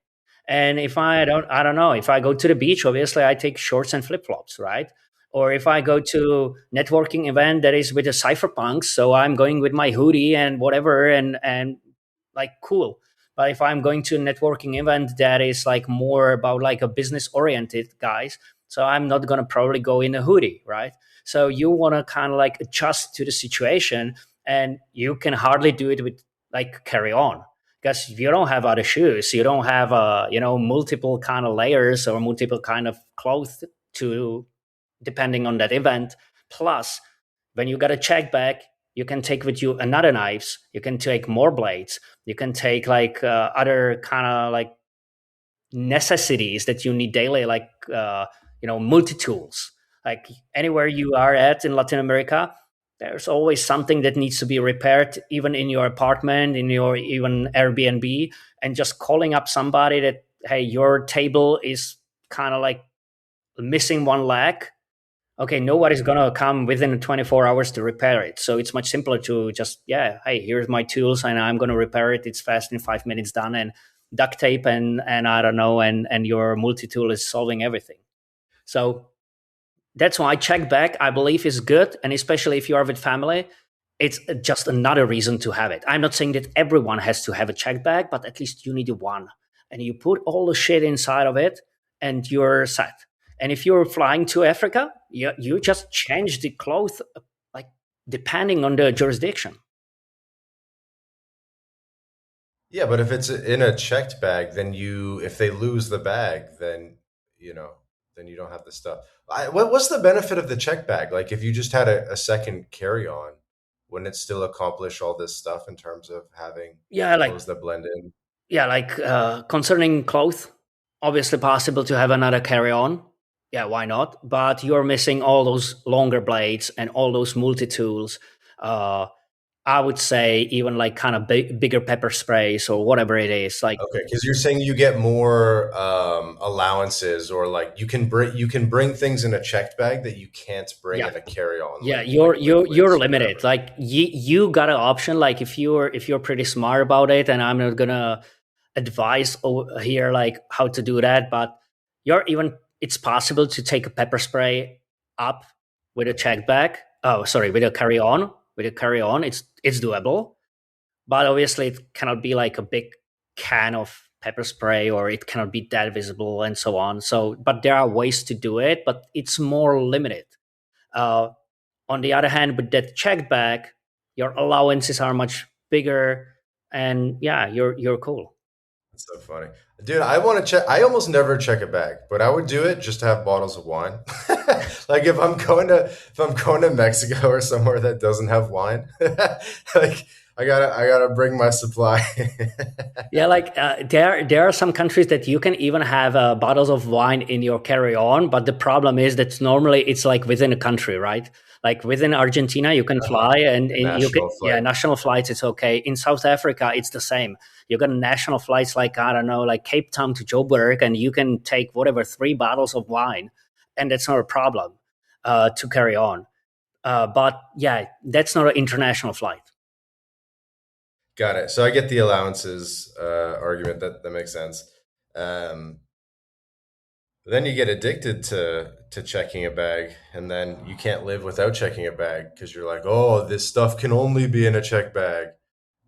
And if I don't know, if I go to the beach, obviously I take shorts and flip flops, right? Or if I go to networking event that is with the cypherpunks, so I'm going with my hoodie and whatever, and like cool. But if I'm going to a networking event that is like more about like a business oriented guys, so I'm not gonna probably go in a hoodie, right? So you want to kind of like adjust to the situation, and you can hardly do it with like carry on, because if you don't have other shoes, you don't have multiple kind of layers or multiple kind of clothes to, depending on that event. Plus, when you got a check bag, you can take with you another knives, you can take more blades, you can take like other kind of like necessities that you need daily, like multi tools. Like anywhere you are at in Latin America, there's always something that needs to be repaired, even in your apartment, in your even Airbnb, and just calling up somebody that, hey, your table is kind of like missing one leg. Okay, nobody's gonna come within 24 hours to repair it. So it's much simpler to just, yeah, hey, here's my tools and I'm gonna repair it. It's fast, in 5 minutes done, and duct tape and I don't know, and your multi tool is solving everything. So that's why check bag, I believe, is good, and especially if you are with family, it's just another reason to have it. I'm not saying that everyone has to have a check bag, but at least you need one, and you put all the shit inside of it, and you're set. And if you're flying to Africa, you just change the clothes, like depending on the jurisdiction. Yeah, but if it's in a checked bag, then if they lose the bag, then you know, then you don't have the stuff. What's the benefit of the check bag? Like, if you just had a second carry on, wouldn't it still accomplish all this stuff in terms of having Yeah, like clothes that blend in? concerning clothes, obviously possible to have another carry on. Yeah, why not? But you're missing all those longer blades and all those multi tools. Uh, I would say even like kind of bigger pepper sprays or whatever it is. Like, Okay, because you're saying you get more allowances, or like you can bring things in a checked bag that you can't bring yeah, in a carry on, yeah, like you're liquids or limited. whatever. Like you got an option. Like if you're pretty smart about it, and I'm not gonna advise here like how to do that, but you're even it's possible to take a pepper spray up with a check bag. Oh, sorry, with a carry on. With a carry on, it's doable, but obviously it cannot be like a big can of pepper spray, or it cannot be that visible and so on. So, but there are ways to do it, but it's more limited. Uh, on the other hand, with that check bag, your allowances are much bigger, and yeah, you're cool. That's so funny. Dude, I want to check. I almost never check a bag, but I would do it just to have bottles of wine. Like, if I'm going to Mexico or somewhere that doesn't have wine, like I gotta bring my supply. Yeah, like there are some countries that you can even have bottles of wine in your carry on, but the problem is that normally it's like within a country, right? Like within Argentina, you can Uh-huh. fly, and you can, National yeah, flight. national flights, it's okay. In South Africa, it's the same. You got national flights like, I don't know, like Cape Town to Joburg, and you can take whatever 3 bottles of wine, and that's not a problem to carry on. But yeah, that's not an international flight. Got it. So I get the allowances argument. That makes sense. Um, then you get addicted to checking a bag, and then you can't live without checking a bag because you're like, oh, this stuff can only be in a check bag.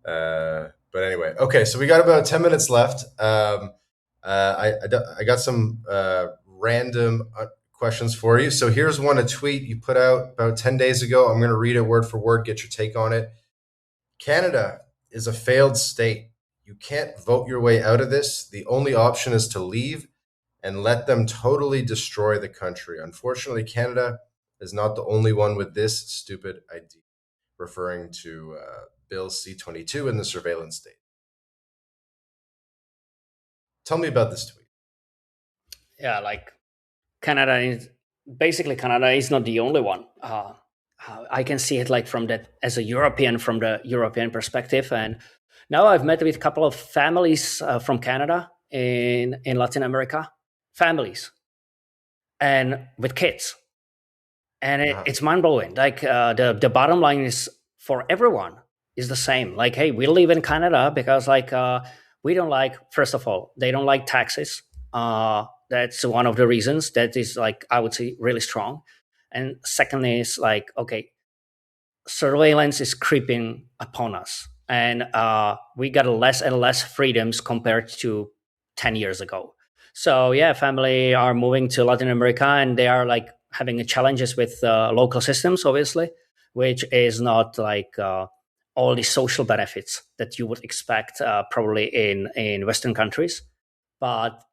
But anyway, okay, so we got about 10 minutes left. I got some random questions for you. So here's one, a tweet you put out about 10 days ago. I'm going to read it word for word. Get your take on it. Canada is a failed state. You can't vote your way out of this. The only option is to leave and let them totally destroy the country. Unfortunately, Canada is not the only one with this stupid idea, referring to Bill C-22 in the surveillance state. Tell me about this tweet. Yeah, like Canada is Canada is not the only one. I can see it like from that as a European, from the European perspective. And now I've met with a couple of families from Canada in Latin America, families and with kids, and Uh-huh. it's mind blowing. Like the bottom line is for everyone is the same. Like, hey, we live in Canada because like we don't like, first of all, they don't like taxes. That's one of the reasons that is like, I would say, really strong. And second is like, okay, surveillance is creeping upon us, and we got less and less freedoms compared to 10 years ago. So yeah, family are moving to Latin America, and they are like having challenges with local systems, obviously, which is not like all the social benefits that you would expect probably in Western countries. But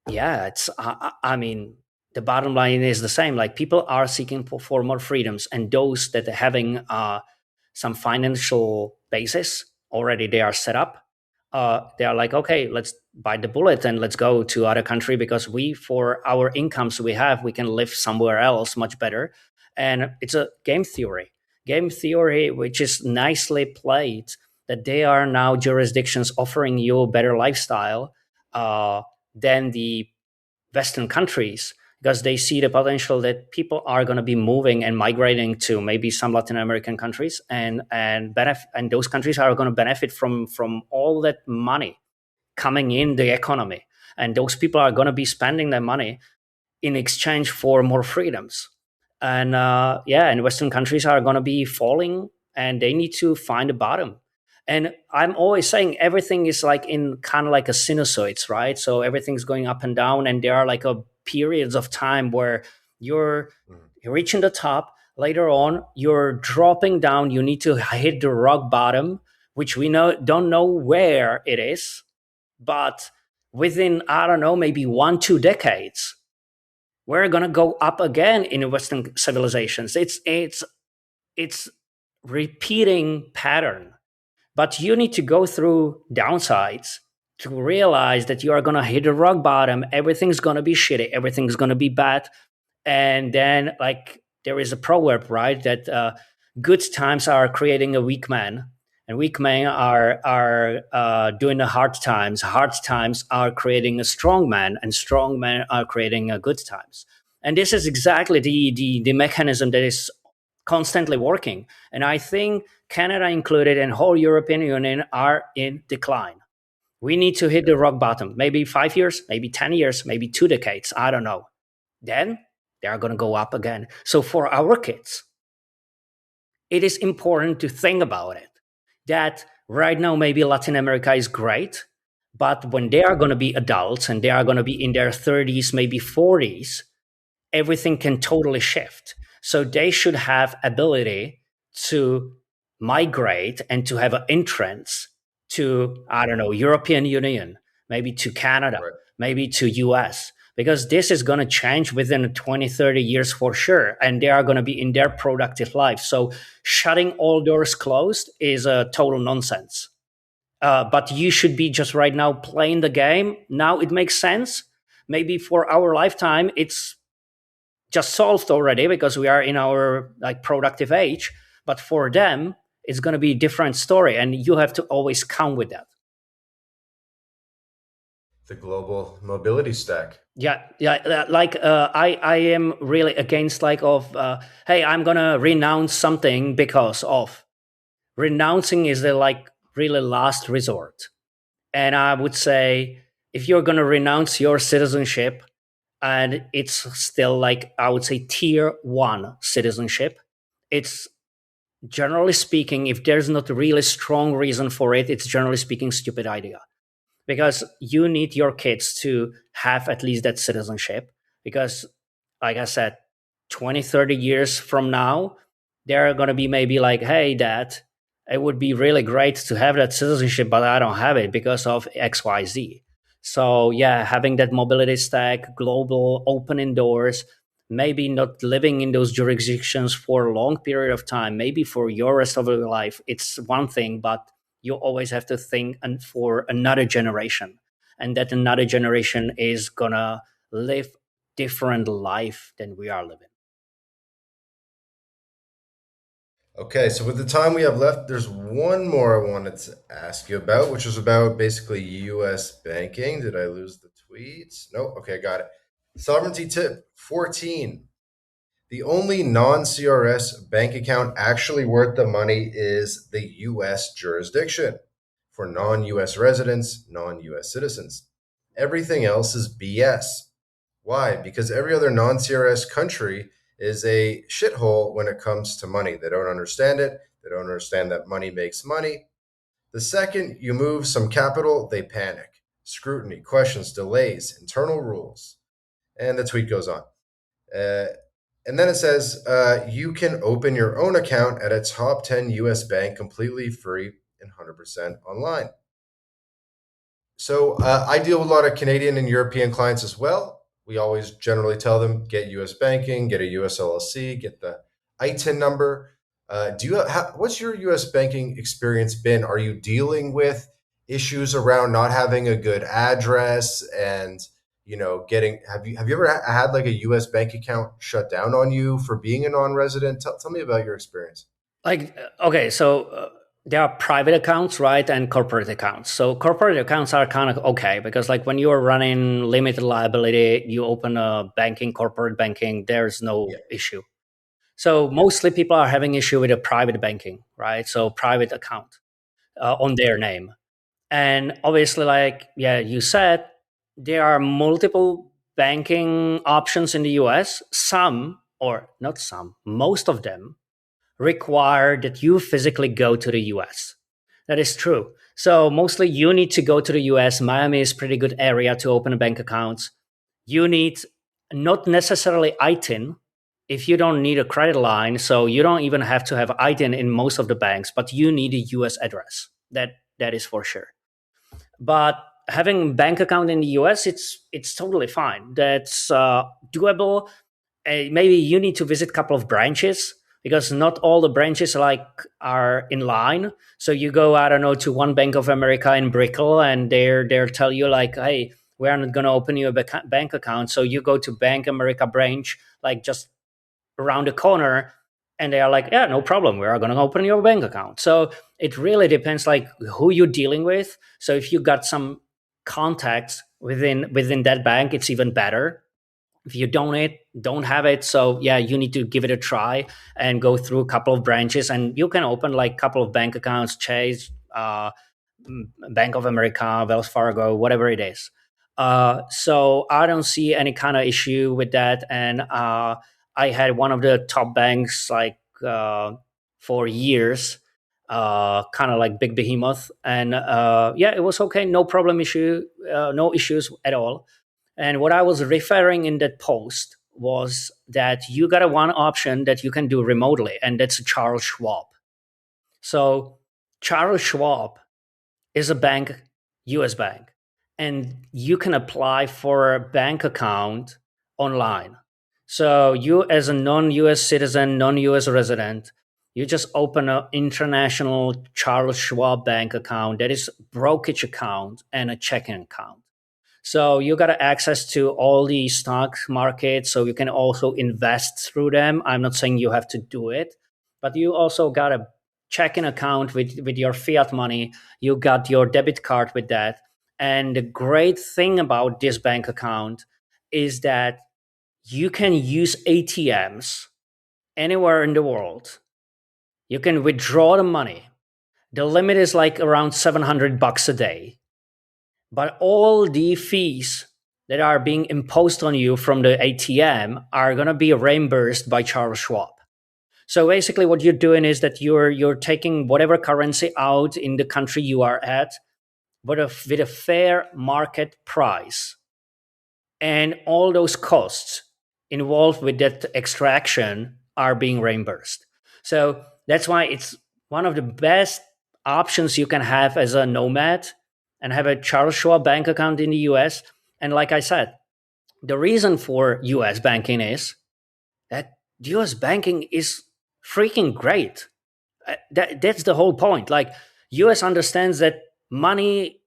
yeah, it's I mean, the bottom line is the same. Like people are seeking for more freedoms, and those that are having some financial basis already, they are set up. They are like, okay, let's bite the bullet and let's go to other country because we, for our incomes we can live somewhere else much better. And it's a game theory which is nicely played, that they are now jurisdictions offering you a better lifestyle than the Western countries, because they see the potential that people are going to be moving and migrating to maybe some Latin American countries, and those countries are going to benefit from all that money coming in the economy, and those people are going to be spending their money in exchange for more freedoms. And yeah, and Western countries are going to be falling, and they need to find a bottom. And I'm always saying everything is like in kind of like a sinusoids, right? So everything's going up and down, and there are like a periods of time where you're Mhm. you're reaching the top. Later on, you're dropping down. You need to hit the rock bottom, which we know don't know where it is, but within, I don't know, maybe 1 2 decades, we're gonna go up again in Western civilizations. It's repeating pattern, but you need to go through downsides to realize that you are gonna hit a rock bottom. Everything's gonna be shitty. Everything's gonna be bad, and then like there is a proverb, right, that good times are creating a weak man, and weak men are doing the hard times are creating a strong man, and strong men are creating good times. And this is exactly the mechanism that is constantly working. And I think Canada included and whole European Union are in decline. We need to hit Yeah. the rock bottom, maybe 5 years, maybe 10 years, maybe 2 decades, I don't know. Then they are going to go up again. So for our kids, it is important to think about it, that right now maybe Latin America is great, but when they are going to be adults and they are going to be in their 30s, maybe 40s, everything can totally shift. So they should have ability to migrate and to have an entrance to, I don't know, European Union, maybe to Canada, Right. maybe to US, because this is going to change within 20, 30 years for sure. And they are going to be in their productive life. So shutting all doors closed is a total nonsense. But you should be just right now playing the game. Now it makes sense. Maybe for our lifetime, it's just solved already because we are in our like productive age, but for them it's going to be a different story, and you have to always count with that. The global mobility stack. Yeah, like I am really against like of hey, I'm going to renounce something because of. Renouncing is the like really last resort. And I would say if you're going to renounce your citizenship, and it's still like I would say tier 1 citizenship, it's generally speaking, if there's not a really strong reason for it, it's generally speaking stupid idea, because you need your kids to have at least that citizenship. Because like I said, 20, 30 years from now, they're going to be maybe like, hey dad, it would be really great to have that citizenship, but I don't have it because of XYZ. So yeah, having that mobility stack, global opening doors, maybe not living in those jurisdictions for a long period of time, maybe for your rest of your life, it's one thing, but you always have to think and for another generation, and that another generation is gonna live different life than we are living. Okay, so with the time we have left, there's one more I wanted to ask you about, which was about basically US banking. Did I lose the tweets? No. Okay, got it. Sovereignty tip 14. The only non CRS bank account actually worth the money is the US jurisdiction for non US residents, non US citizens. Everything else is BS. Why? Because every other non CRS country is a shithole when it comes to money. They don't understand it. They don't understand that money makes money. The second you move some capital, they panic. Scrutiny, questions, delays, internal rules. And the tweet goes on. Uh, And then it says you can open your own account at a top 10 US bank completely free and 100% online. So I deal with a lot of Canadian and European clients as well. We always generally tell them get U.S. banking, get a U.S. LLC, get the ITIN number. What's your U.S. banking experience been? Are you dealing with issues around not having a good address and getting have you ever had like a U.S. bank account shut down on you for being a non-resident? Tell me about your experience. Like, okay, so there are private accounts, right, and corporate accounts. So corporate accounts are kind of okay because, like, when you are running limited liability, you open a banking, corporate banking, there's Yeah, no issue. So yeah, mostly people are having issue with a private banking, right? So private account on their name. And obviously, like, yeah, you said, there are multiple banking options in the US. Some, or not some, most of them require that you physically go to the US. That is true. So mostly you need to go to the US. Miami is a pretty good area to open bank accounts. You need not necessarily ITIN if you don't need a credit line. So you don't even have to have ITIN in most of the banks, but you need a US address. That is for sure. But having a bank account in the US, it's totally fine. That's doable. Maybe you need to visit a couple of branches because not all the branches are in line. So you go, I don't know, to one Bank of America in Brickell, and they're tell you like, hey, we're not going to open you a bank account. So you go to Bank America branch, like just around the corner, and they are like, yeah, no problem, we are going to open your bank account. So it really depends like who you're dealing with. So if you got some contacts within that bank, it's even better. If you don't have it, so yeah, you need to give it a try and go through a couple of branches, and you can open like a couple of bank accounts, Chase, Bank of America, Wells Fargo, whatever it is. So I don't see any kind of issue with that. And I had one of the top banks like for years, kind of like big behemoth, and yeah, it was okay, no problem issue, no issues at all. And what I was referring in that post was that you got a one option that you can do remotely, and that's Charles Schwab. So Charles Schwab is a bank, US bank, and you can apply for a bank account online. So you as a non-US citizen, non-US resident, you just open an international Charles Schwab bank account that is brokerage account and a checking account. So you got access to all the stock markets, so you can also invest through them. I'm not saying you have to do it, but you also got a checking account with your fiat money. You got your debit card with that. And the great thing about this bank account is that you can use ATMs anywhere in the world. You can withdraw the money. The limit is like around $700 a day, but all the fees that are being imposed on you from the ATM are going to be reimbursed by Charles Schwab. So basically what you're doing is that you're taking whatever currency out in the country you are at, but with a fair market price, and all those costs involved with that extraction are being reimbursed. So that's why it's one of the best options you can have as a nomad, and have a Charles Schwab bank account in the US. And like I said, the reason for US banking is that US banking is freaking great. That's the whole point. Like, US understands that money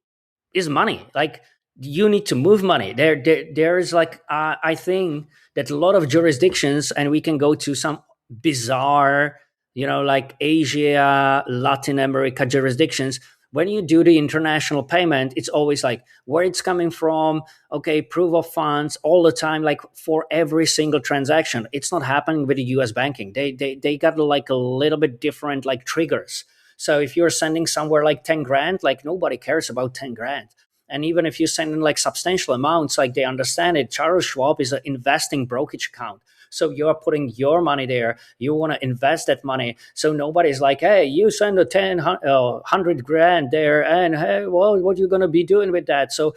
is money. Like, you need to move money. There is like I think that a lot of jurisdictions, and we can go to some bizarre, like Asia, Latin America jurisdictions. When you do the international payment, it's always like where it's coming from. Okay, proof of funds all the time, like for every single transaction. It's not happening with the U.S. banking. They got like a little bit different like triggers. So if you're sending somewhere like 10 grand, like nobody cares about 10 grand. And even if you send in like substantial amounts, like they understand it. Charles Schwab is an investing brokerage account. So you're putting your money there. You want to invest that money. So nobody's like, hey, you send a 100 grand there, and hey, well, what are you going to be doing with that? So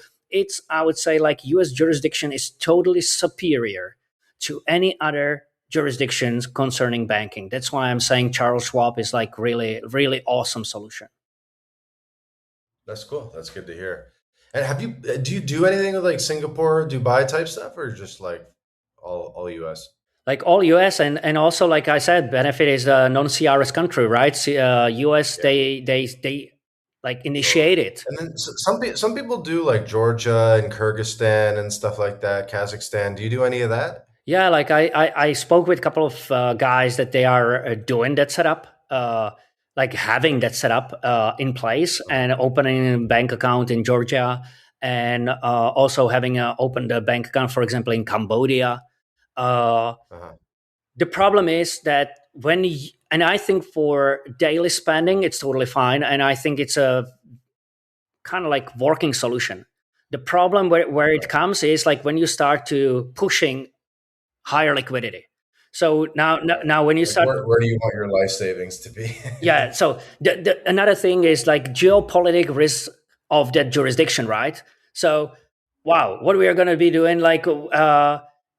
I would say, like, US jurisdiction is totally superior to any other jurisdictions concerning banking. That's why I'm saying Charles Schwab is like really, really awesome solution. That's cool. That's good to hear. And have you do you do anything with like Singapore, Dubai type stuff, or just like all US? Like all US, and also like I said, benefit is a non-CRS country, right? US, Yeah, they like totally. initiate it. And then some people do like Georgia and Kyrgyzstan and stuff like that, Kazakhstan. Do you do any of that? Yeah, like I spoke with a couple of guys that they are doing that setup, like having that setup in place Uh-huh. and opening a bank account in Georgia, and also having opened a bank account, for example, in Cambodia. Uh, Uh-huh. the problem is that and I think for daily spending, it's totally fine, and I think it's a kind of like working solution. The problem where it Right. comes is like when you start to pushing higher liquidity. So Right. now when you Like start, where do you want your life savings to be? yeah. So another thing is like geopolitical risks of that jurisdiction, right? So, wow, what we are going to be doing, like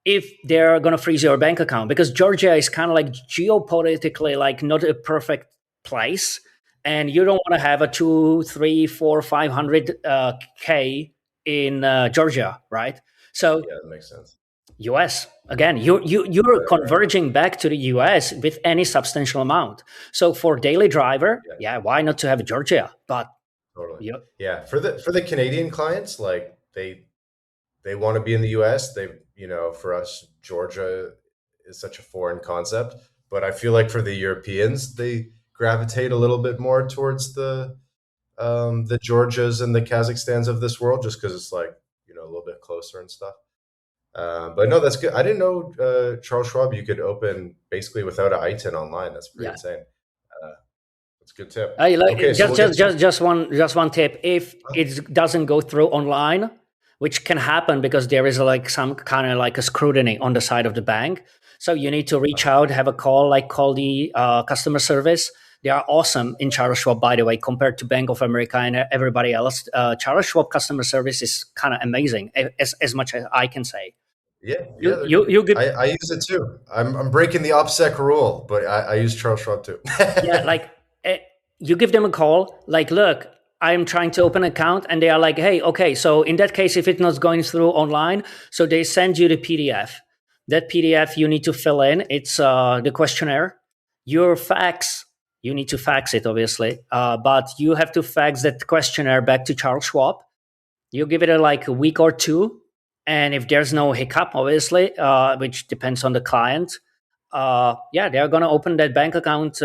if they're going to freeze your bank account, because Georgia is kind of like geopolitically like not a perfect place, and you don't want to have a two, three, four, 500 k in Georgia, right? So Yeah, that makes sense. US again, you're Right, right. converging back to the US with any substantial amount. So for daily driver, Yeah, yeah, why not to have Georgia? But totally. you, Yeah, for the Canadian clients, like they want to be in the US. They, for us, Georgia is such a foreign concept. But I feel like for the Europeans, they gravitate a little bit more towards the Georgias and the Kazakhstans of this world, just because it's like a little bit closer and stuff. But no, that's good. I didn't know Charles Schwab you could open basically without an ITIN online. That's pretty yeah. insane. Uh, that's a good tip. I like Okay, so we'll get some. just one tip. If it doesn't go through online, which can happen because there is like some kind of like a scrutiny on the side of the bank, so you need to reach Uh-huh. out, have a call, like call the customer service. They are awesome in Charles Schwab, by the way, compared to Bank of America and everybody else. Charles Schwab customer service is kind of amazing, as much as I can say. Yeah, yeah, You they're you good. you give I use it too. I'm breaking the OPSEC rule, but I use Charles Schwab too. Yeah, like eh, you give them a call, like, look, I'm trying to open an account, and they are like, hey, okay, so in that case, if it's not going through online, so they send you the PDF. That PDF you need to fill in. It's the questionnaire. Your fax, you need to fax it, obviously, but you have to fax that questionnaire back to Charles Schwab. You give it like a week or two, and if there's no hiccup, obviously, which depends on the client, yeah, they're going to open that bank account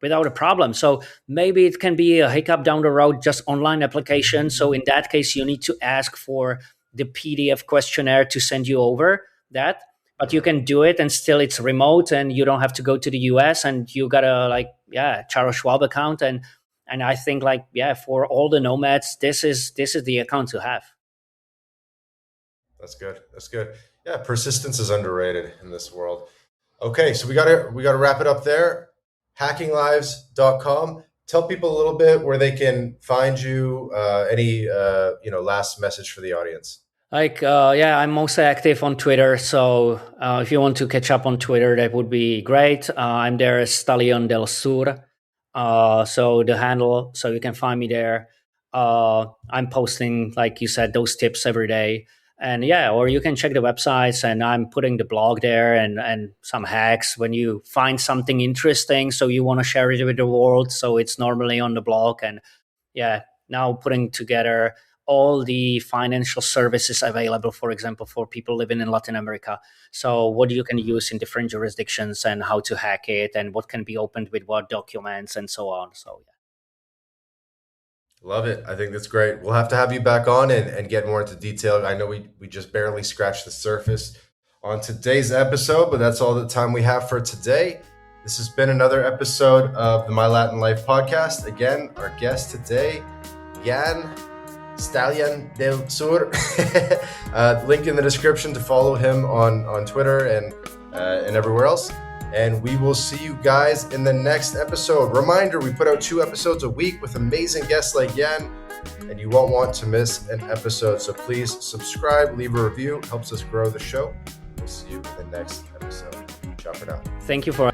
without a problem. So maybe it can be a hiccup down the road, just online application. So in that case, you need to ask for the PDF questionnaire to send you over that. But you Mhm. can do it, and still it's remote, and you don't have to go to the US, and you got a like, yeah, Charles Schwab account. And I think like, yeah, for all the nomads, this is the account to have. That's good. That's good. Yeah, persistence is underrated in this world. Okay, so we gotta wrap it up there. Hackinglives.com. Tell people a little bit where they can find you. Any last message for the audience. Like, yeah, I'm mostly active on Twitter. So if you want to catch up on Twitter, that would be great. I'm there as Stallion del Sur. So the handle, so you can find me there. I'm posting, like you said, those tips every day. And yeah, or you can check the websites, and I'm putting the blog there, and some hacks when you find something interesting. So you want to share it with the world. So it's normally on the blog. And yeah, now putting together all the financial services available, for example, for people living in Latin America. So what you can use in different jurisdictions, and how to hack it, and what can be opened with what documents, and so on. So yeah. Love it. I think that's great. We'll have to have you back on and get more into detail. I know we just barely scratched the surface on today's episode, but that's all the time we have for today. This has been another episode of the My Latin Life podcast. Again, our guest today, Jan Stallion del Sur. Link in the description to follow him on Twitter and everywhere else. And we will see you guys in the next episode. Reminder, we put out 2 episodes a week with amazing guests like Jan, and you won't want to miss an episode. So please subscribe, leave a review. Helps us grow the show. We'll see you in the next episode. Ciao for now. Thank you for